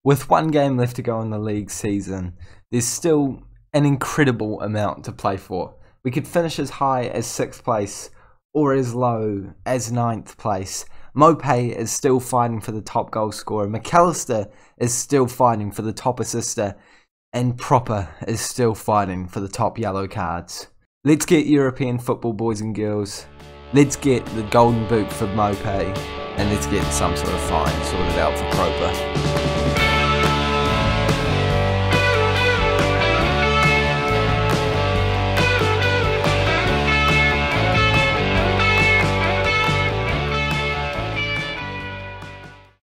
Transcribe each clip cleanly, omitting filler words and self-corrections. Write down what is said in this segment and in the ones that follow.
With one game left to go in the league season, there's still an incredible amount to play for. We could finish as high as 6th place or as low as 9th place. Maupay is still fighting for the top goal scorer. McAllister is still fighting for the top assister. And Proper is still fighting for the top yellow cards. Let's get European football, boys and girls. Let's get the golden boot for Maupay. And let's get some sort of fine sorted out for Proper.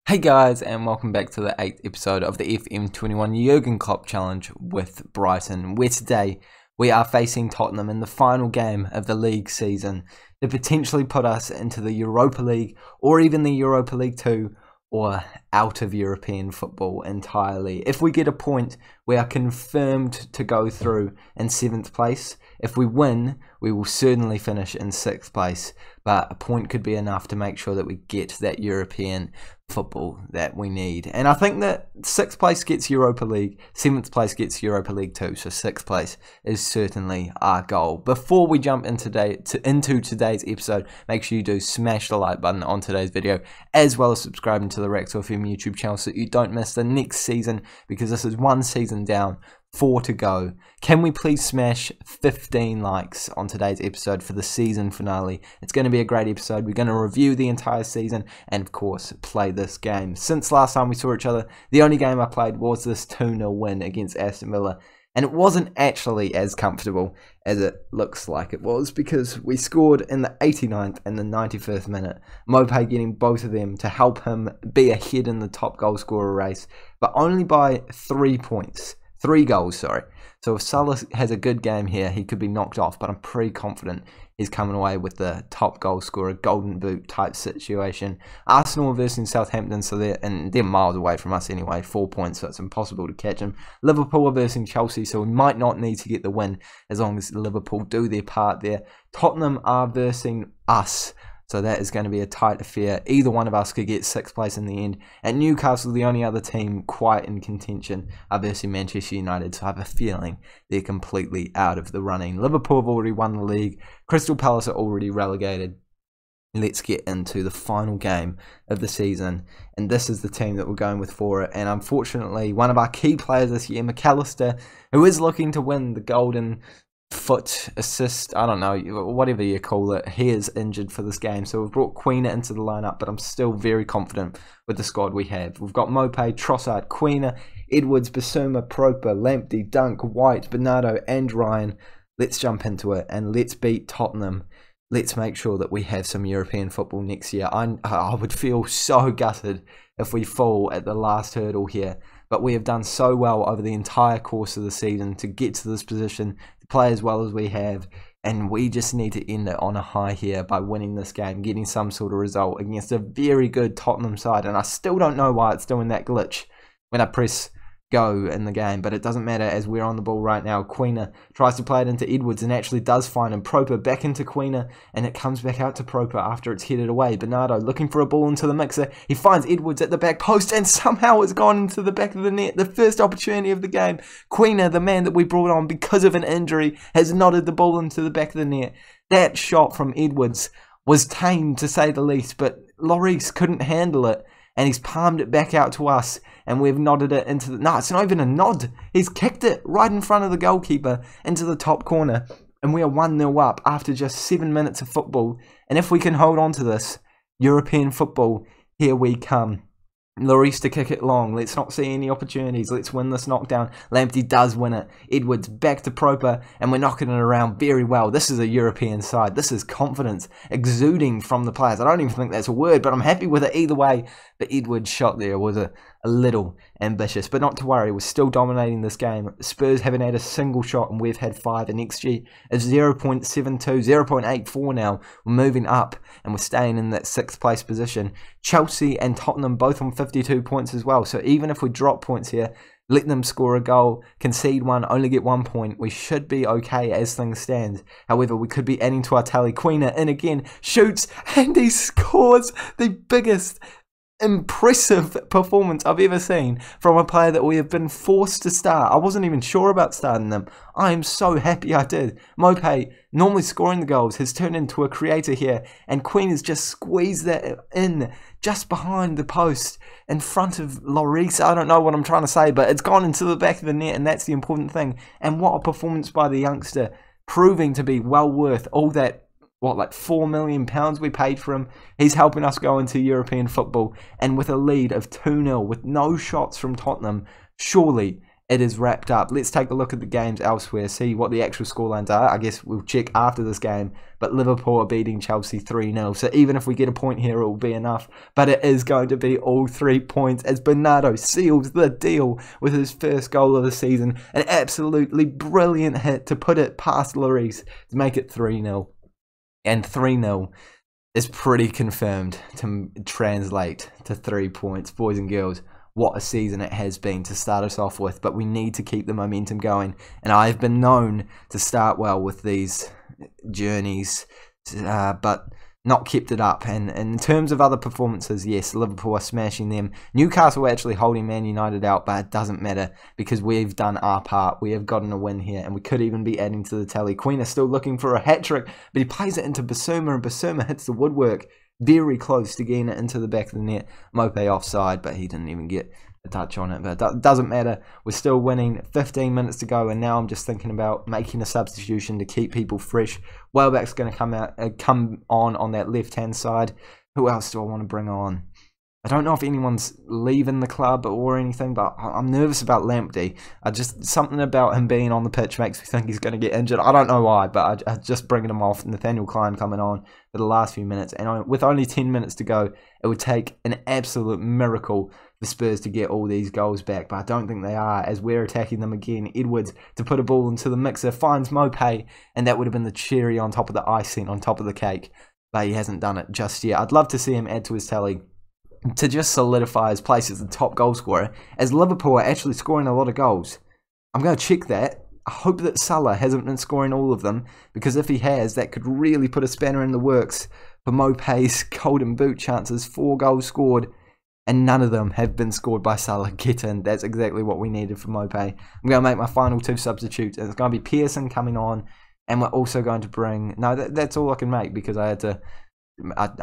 Hey guys, and welcome back to the 8th episode of the FM21 Jurgen Klopp Challenge with Brighton, where today we are facing Tottenham in the final game of the league season to potentially put us into the Europa League or even the Europa League 2 or out of European football entirely. If we get a point, we are confirmed to go through in 7th place. If we win, we will certainly finish in 6th place, but a point could be enough to make sure that we get that European football that we need. And I think that 6th place gets Europa League, 7th place gets Europa League 2, so 6th place is certainly our goal. Before we jump into today's episode, make sure you do smash the like button on today's video, as well as subscribing to the Rex FM YouTube channel so you don't miss the next season, because this is one season down, 4 to go. Can we please smash 15 likes on today's episode for the season finale? It's going to be a great episode. We're going to review the entire season and, of course, play this game. Since last time we saw each other, the only game I played was this 2-0 win against Aston Villa. And it wasn't actually as comfortable as it looks like it was, because we scored in the 89th and the 91st minute. Maupay getting both of them to help him be ahead in the top goal scorer race, but only by 3 points. 3 goals, sorry. So if Salah has a good game here, he could be knocked off, but I'm pretty confident he's coming away with the top goal scorer, golden boot type situation. Arsenal versus Southampton, so they're miles away from us anyway, 4 points, so it's impossible to catch them. Liverpool are versus Chelsea, so we might not need to get the win as long as Liverpool do their part there. Tottenham are versus us, so that is going to be a tight affair. Either one of us could get 6th place in the end. And Newcastle, the only other team quite in contention, are versus Manchester United. So I have a feeling they're completely out of the running. Liverpool have already won the league. Crystal Palace are already relegated. Let's get into the final game of the season. And this is the team that we're going with for it. And unfortunately, one of our key players this year, McAllister, who is looking to win the golden foot assist, I don't know, whatever you call it, he is injured for this game, so we've brought Quina into the lineup, but I'm still very confident with the squad we have. We've got Maupay, Trossard, Quina, Edwards, Bissouma, Proper, Lamptey, Dunk, White, Bernardo and Ryan. Let's jump into it and let's beat Tottenham. Let's make sure that we have some European football next year. I would feel so gutted if we fall at the last hurdle here, but we have done so well over the entire course of the season to get to this position, to play as well as we have, and we just need to end it on a high here by winning this game, getting some sort of result against a very good Tottenham side. And I still don't know why it's doing that glitch when I press go in the game, but it doesn't matter as we're on the ball right now. Quina tries to play it into Edwards and actually does find him. Proper back into Quina, and it comes back out to Proper after it's headed away. Bernardo looking for a ball into the mixer. He finds Edwards at the back post and somehow it's gone into the back of the net. The first opportunity of the game. Quina, the man that we brought on because of an injury, has nodded the ball into the back of the net. That shot from Edwards was tame to say the least, but Lloris couldn't handle it. And he's palmed it back out to us, and we've nodded it into the... No, it's not even a nod. He's kicked it right in front of the goalkeeper into the top corner, and we are 1-0 up after just 7 minutes of football. And if we can hold on to this, European football, here we come. Lloris to kick it long. Let's not see any opportunities. Let's win this knockdown. Lamptey does win it. Edwards back to Proper, and we're knocking it around very well. This is a European side. This is confidence exuding from the players. I don't even think that's a word, but I'm happy with it either way. But Edwards' shot there was a little ambitious, but not to worry. We're still dominating this game. Spurs haven't had a single shot, and we've had 5. And XG is 0.72, 0.84 now. We're moving up, and we're staying in that 6th place position. Chelsea and Tottenham both on 52 points as well. So even if we drop points here, let them score a goal, concede one, only get 1 point, we should be okay as things stand. However, we could be adding to our tally. Quina in again, shoots, and he scores the biggest impressive performance I've ever seen from a player that we have been forced to start. I wasn't even sure about starting them. I am so happy I did. Maupay, normally scoring the goals, has turned into a creator here, and Queen has just squeezed that in just behind the post in front of Lloris. I don't know what I'm trying to say, but it's gone into the back of the net, and that's the important thing. And what a performance by the youngster, proving to be well worth all that, like £4 million we paid for him. He's helping us go into European football, and with a lead of 2-0 with no shots from Tottenham, surely it is wrapped up. Let's take a look at the games elsewhere, see what the actual scorelines are. I guess we'll check after this game, but Liverpool are beating Chelsea 3-0, so even if we get a point here, it will be enough, but it is going to be all 3 points as Bernardo seals the deal with his first goal of the season. An absolutely brilliant hit to put it past Lloris to make it 3-0. And 3-0 is pretty confirmed to translate to 3 points. Boys and girls, what a season it has been to start us off with, but we need to keep the momentum going. And I've been known to start well with these journeys, but not kept it up. And in terms of other performances, yes, Liverpool are smashing them. Newcastle are actually holding Man United out, but it doesn't matter because we've done our part. We have gotten a win here, and we could even be adding to the tally. Queen is still looking for a hat-trick, but he plays it into Bissouma, and Bissouma hits the woodwork very close to getting it into the back of the net. Maupay offside, but he didn't even get a touch on it, but it doesn't matter. We're still winning. 15 minutes to go, and now I'm just thinking about making a substitution to keep people fresh. Welbeck's going to come on that left-hand side. Who else do I want to bring on? I don't know if anyone's leaving the club or anything, but I'm nervous about Lamptey. Something about him being on the pitch makes me think he's going to get injured. I don't know why, but I just bringing him off. Nathaniel Klein coming on for the last few minutes, and with only 10 minutes to go, it would take an absolute miracle for Spurs to get all these goals back, but I don't think they are, as we're attacking them again. Edwards to put a ball into the mixer, finds Maupay, and that would have been the cherry on top of the icing, on top of the cake, but he hasn't done it just yet. I'd love to see him add to his tally to just solidify his place as the top goal scorer, as Liverpool are actually scoring a lot of goals. I'm going to check that. I hope that Salah hasn't been scoring all of them, because if he has, that could really put a spanner in the works for Maupay's golden boot chances. 4 goals scored, and none of them have been scored by Salah. Get in. That's exactly what we needed for Maupay. I'm going to make my final 2 substitutes, and it's going to be Pearson coming on, and we're also going to bring... No, that's all I can make, because I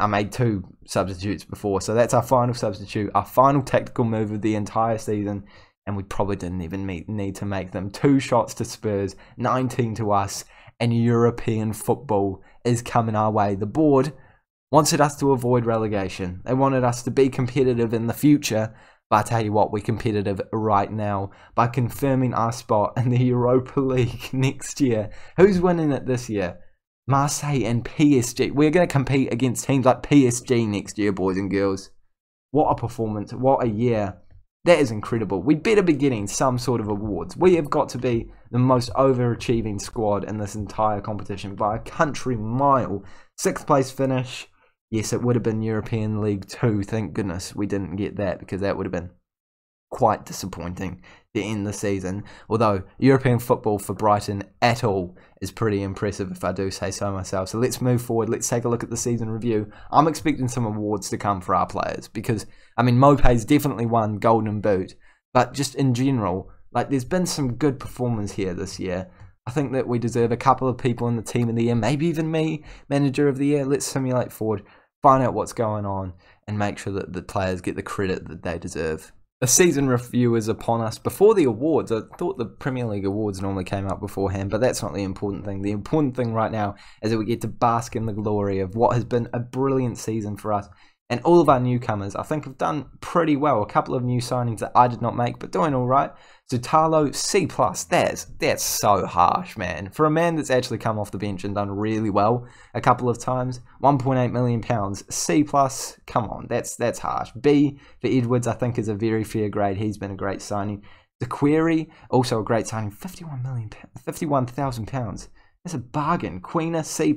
made 2 substitutes before, so that's our final substitute, our final tactical move of the entire season, and we probably didn't even need to make them. 2 shots to Spurs, 19 to us, and European football is coming our way. The board wanted us to avoid relegation. They wanted us to be competitive in the future, but I tell you what, we're competitive right now by confirming our spot in the Europa League next year. Who's winning it this year? Marseille and PSG. We're going to compete against teams like PSG next year, boys and girls. What a performance. What a year. That is incredible. We better be getting some sort of awards. We have got to be the most overachieving squad in this entire competition by a country mile. 6th place finish. Yes, it would have been European League 2. Thank goodness we didn't get that, because that would have been quite disappointing to end the season. Although European football for Brighton at all is pretty impressive, if I do say so myself. So let's move forward. Let's take a look at the season review. I'm expecting some awards to come for our players, because I mean, Maupay's definitely won Golden Boot, but just in general, like, there's been some good performers here this year. I think that we deserve a couple of people in the team of the year, maybe even me, manager of the year. Let's simulate forward, find out what's going on, and make sure that the players get the credit that they deserve. The season review is upon us. Before the awards, I thought the Premier League awards normally came out beforehand, but that's not the important thing. The important thing right now is that we get to bask in the glory of what has been a brilliant season for us. And all of our newcomers, I think, have done pretty well. A couple of new signings that I did not make, but doing all right. Zutalo, C+. That's so harsh, man. For a man that's actually come off the bench and done really well a couple of times, £1.8 million. C+, come on, that's harsh. B for Edwards, I think, is a very fair grade. He's been a great signing. The Query, also a great signing, £51,000. That's a bargain. Queener, C+,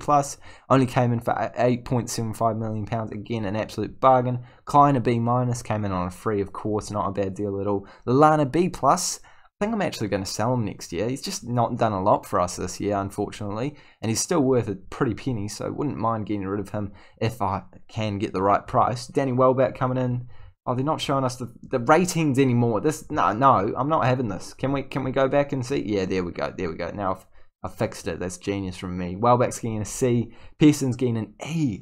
only came in for £8.75 million. Again, an absolute bargain. Kleiner, B-, came in on a free, of course, not a bad deal at all. Lallana, B+, I think I'm actually going to sell him next year. He's just not done a lot for us this year, unfortunately, and he's still worth a pretty penny, so wouldn't mind getting rid of him if I can get the right price. Danny Welbeck coming in. Oh, they're not showing us the ratings anymore. No, I'm not having this. Can we go back and see? Yeah, there we go. Now I've fixed it. That's genius from me. Welbeck's getting a C. Pearson's getting an E.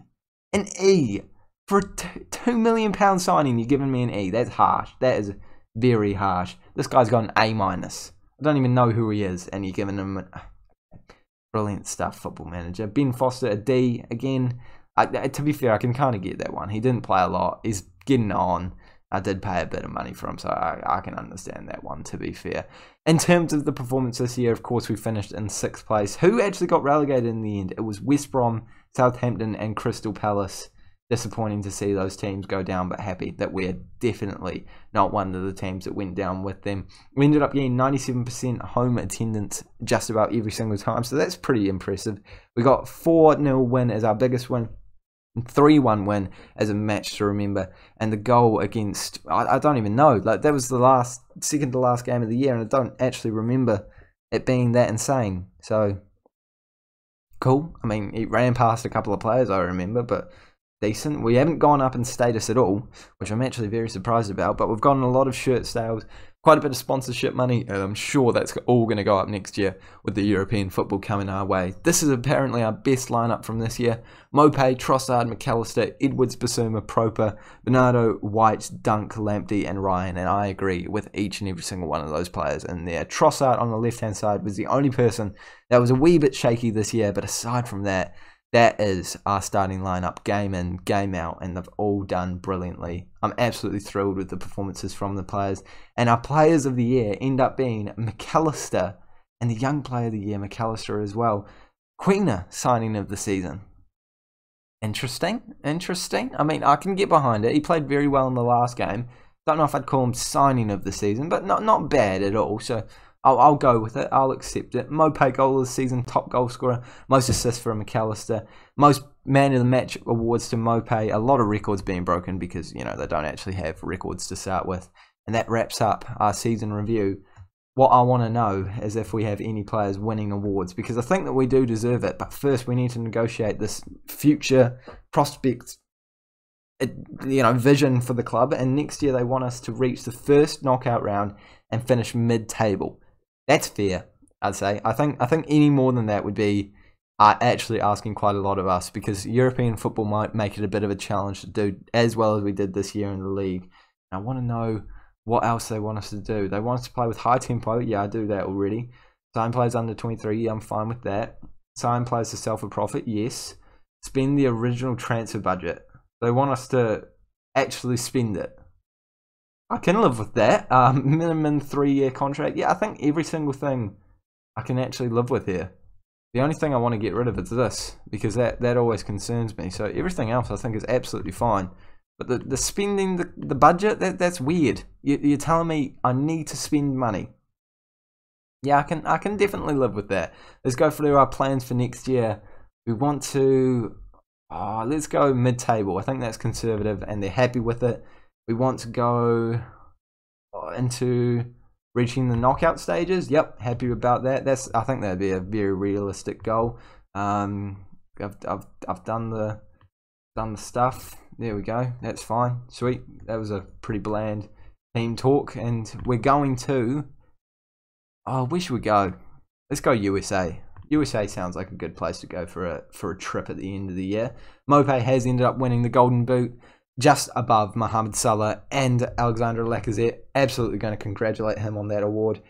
An E for a £2 million signing. You're giving me an E. That's harsh. That is very harsh. This guy's got an A minus. I don't even know who he is, and you're giving him brilliant stuff. Football Manager. Ben Foster a D again. To be fair, I can kind of get that one. He didn't play a lot. He's getting on. I did pay a bit of money for him, so I can understand that one, to be fair. In terms of the performance this year, of course, we finished in 6th place. Who actually got relegated in the end? It was West Brom, Southampton, and Crystal Palace. Disappointing to see those teams go down, but happy that we're definitely not one of the teams that went down with them. We ended up getting 97% home attendance just about every single time, so that's pretty impressive. We got 4-0 win as our biggest win. 3-1 win as a match to remember, and the goal against I don't even know, like that was the second to last game of the year, and I don't actually remember it being that insane. So cool. I mean, it ran past a couple of players I remember, but decent. We haven't gone up in status at all, which I'm actually very surprised about, but we've gotten a lot of shirt sales, quite a bit of sponsorship money, and I'm sure that's all going to go up next year with the European football coming our way. This is apparently our best lineup from this year. Maupay, Trossard, McAllister, Edwards, Bissouma, Proper, Bernardo, White, Dunk, Lamptey, and Ryan, and I agree with each and every single one of those players in there. Trossard on the left-hand side was the only person that was a wee bit shaky this year, but aside from that, that is our starting lineup, game in, game out, and they've all done brilliantly. I'm absolutely thrilled with the performances from the players. And our players of the year end up being McAllister, and the young player of the year, McAllister as well. Queener, signing of the season. Interesting. I mean, I can get behind it. He played very well in the last game. Don't know if I'd call him signing of the season, but not bad at all. So I'll go with it. I'll accept it. Maupay goal of the season, top goal scorer, most assists for McAllister, most man of the match awards to Maupay. A lot of records being broken because, you know, they don't actually have records to start with. And that wraps up our season review. What I want to know is if we have any players winning awards, because I think that we do deserve it. But first, we need to negotiate this future prospect, vision for the club. And next year, they want us to reach the first knockout round and finish mid-table. That's fair, I'd say. I think any more than that would be actually asking quite a lot of us, because European football might make it a bit of a challenge to do as well as we did this year in the league. And I want to know what else they want us to do. They want us to play with high tempo. Yeah, I do that already. Sign players under 23. Yeah, I'm fine with that. Sign players to sell for profit. Yes. Spend the original transfer budget. They want us to actually spend it. I can live with that. Minimum 3-year contract. Yeah, I think every single thing I can actually live with here. The only thing I want to get rid of is this, because that always concerns me. So everything else I think is absolutely fine. But the spending, the budget, that's weird. You're telling me I need to spend money. Yeah, I can definitely live with that. Let's go through our plans for next year. We want to... let's go mid-table. I think that's conservative, and they're happy with it. We want to go into reaching the knockout stages. Yep, happy about that. I think that'd be a very realistic goal. I've done the stuff. There we go. That's fine. Sweet. That was a pretty bland team talk, and we're going to. Oh, where should we go? Let's go USA. USA sounds like a good place to go for a trip at the end of the year. Maupay has ended up winning the Golden Boot, just above Mohamed Salah and Alexander Lacazette. Absolutely going to congratulate him on that award.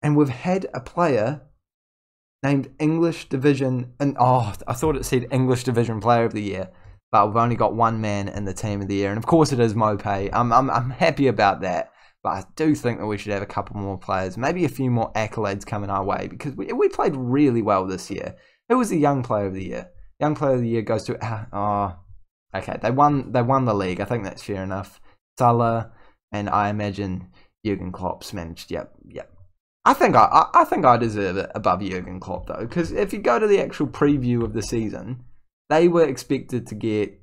And we've had a player named English Division, and I thought it said English Division Player of the Year, but we've only got one man in the Team of the Year, and of course it is Maupay. I'm happy about that, but I do think that we should have a couple more players, maybe a few more accolades coming our way, because we played really well this year. Who was the Young Player of the Year? Young Player of the Year goes to okay, they won the league. I think that's fair enough. Salah, and I imagine Jürgen Klopp's managed. Yep. I think I deserve it above Jürgen Klopp though, because if you go to the actual preview of the season, they were expected to get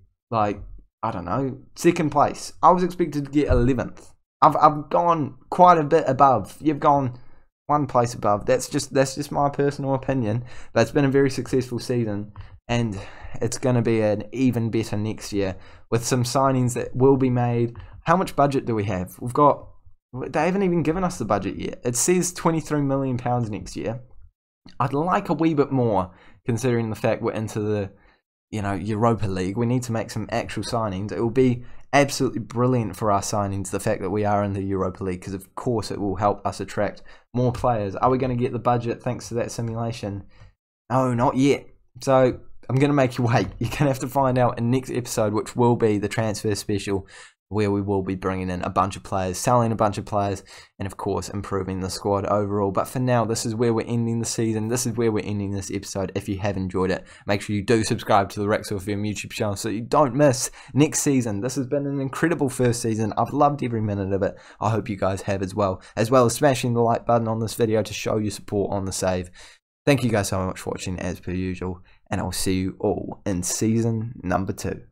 second place. I was expected to get 11th. I've gone quite a bit above. You've gone one place above. That's just my personal opinion, but it's been a very successful season, and it's going to be an even better next year with some signings that will be made. How much budget do we have? They haven't even given us the budget yet. It says £23 million next year. I'd like a wee bit more, considering the fact we're into the Europa League. We need to make some actual signings. It will be absolutely brilliant for our signings, the fact that we are in the Europa League, because of course it will help us attract more players. Are we going to get the budget thanks to that simulation? No, not yet. So I'm going to make you wait. You're going to have to find out in next episode, which will be the transfer special, where we will be bringing in a bunch of players, selling a bunch of players, and of course improving the squad overall. But for now, this is where we're ending the season. This is where we're ending this episode. If you have enjoyed it, make sure you do subscribe to the Wrexham FM YouTube channel so you don't miss next season. This has been an incredible first season. I've loved every minute of it. I hope you guys have as well as smashing the like button on this video to show your support on the save. Thank you guys so much for watching as per usual, and I'll see you all in season number 2.